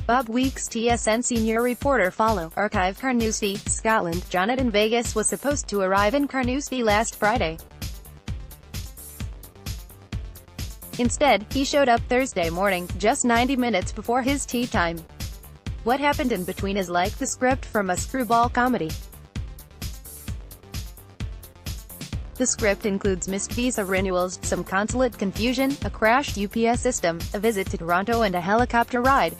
Bob Weeks TSN senior reporter follow, archive Carnoustie, Scotland. Jhonattan Vegas was supposed to arrive in Carnoustie last Friday. Instead, he showed up Thursday morning, just 90 minutes before his tea time. What happened in between is like the script from a screwball comedy. The script includes missed visa renewals, some consulate confusion, a crashed UPS system, a visit to Toronto and a helicopter ride.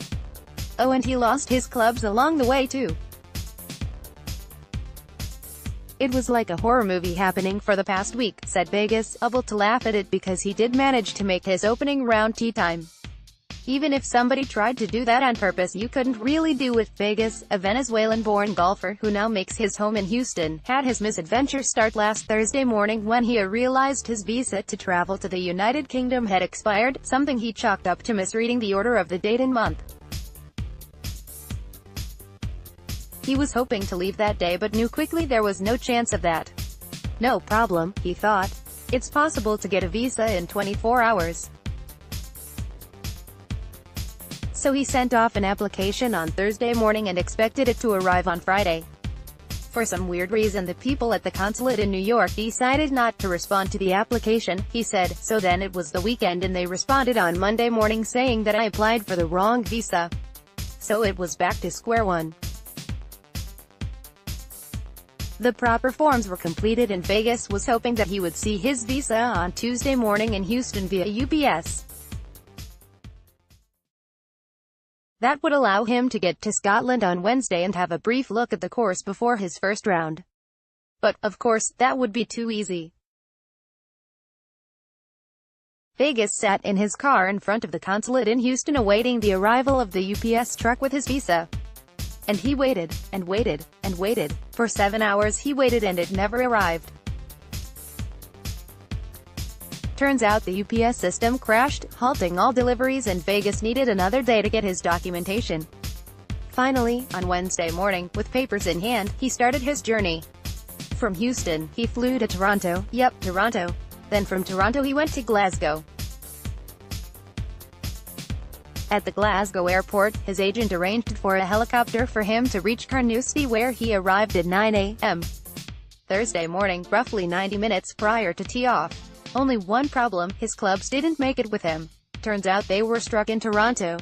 Oh, and he lost his clubs along the way too. It was like a horror movie happening for the past week, said Vegas, able to laugh at it because he did manage to make his opening round tea time. Even if somebody tried to do that on purpose, you couldn't really do it. Vegas, a Venezuelan-born golfer who now makes his home in Houston, had his misadventure start last Thursday morning when he realized his visa to travel to the United Kingdom had expired, something he chalked up to misreading the order of the date and month. He was hoping to leave that day but knew quickly there was no chance of that. No problem, he thought. It's possible to get a visa in 24 hours. So he sent off an application on Thursday morning and expected it to arrive on Friday. For some weird reason, the people at the consulate in New York decided not to respond to the application, he said, so then it was the weekend and they responded on Monday morning saying that I applied for the wrong visa. So it was back to square one. The proper forms were completed and Vegas was hoping that he would see his visa on Tuesday morning in Houston via UPS. That would allow him to get to Scotland on Wednesday and have a brief look at the course before his first round. But, of course, that would be too easy. Vegas sat in his car in front of the consulate in Houston awaiting the arrival of the UPS truck with his visa. And he waited, and waited, and waited. For 7 hours he waited and it never arrived. Turns out the UPS system crashed, halting all deliveries, and Vegas needed another day to get his documentation. Finally, on Wednesday morning, with papers in hand, he started his journey. From Houston, he flew to Toronto. Yep, Toronto. Then from Toronto he went to Glasgow. At the Glasgow airport, his agent arranged for a helicopter for him to reach Carnoustie, where he arrived at 9 a.m. Thursday morning, roughly 90 minutes prior to tee-off. Only one problem, his clubs didn't make it with him. Turns out they were struck in Toronto.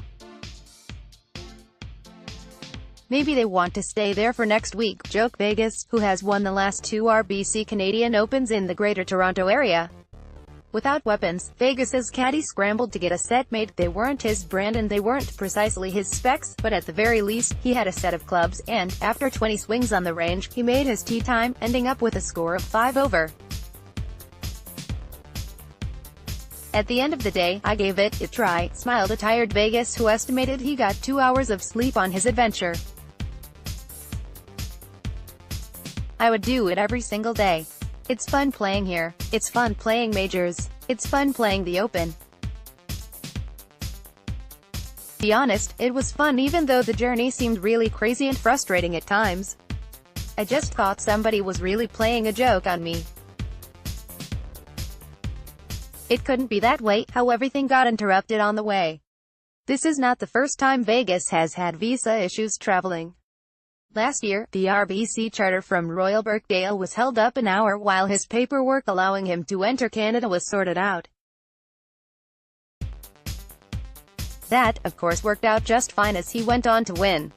Maybe they want to stay there for next week, joked Vegas, who has won the last 2 RBC Canadian Opens in the Greater Toronto area. Without weapons, Vegas's caddy scrambled to get a set made. They weren't his brand and they weren't precisely his specs, but at the very least, he had a set of clubs, and, after 20 swings on the range, he made his tee time, ending up with a score of 5 over. At the end of the day, I gave it a try, smiled a tired Vegas who estimated he got 2 hours of sleep on his adventure. I would do it every single day. It's fun playing here. It's fun playing majors. It's fun playing the Open. To be honest, it was fun even though the journey seemed really crazy and frustrating at times. I just thought somebody was really playing a joke on me. It couldn't be that way, how everything got interrupted on the way. This is not the first time Vegas has had visa issues traveling. Last year, the RBC charter from Royal Birkdale was held up an hour while his paperwork allowing him to enter Canada was sorted out. That, of course, worked out just fine as he went on to win.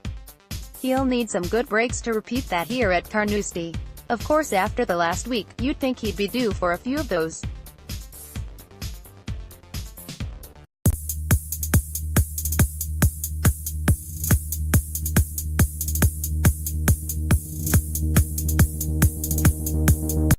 He'll need some good breaks to repeat that here at Carnoustie. Of course, after the last week, you'd think he'd be due for a few of those.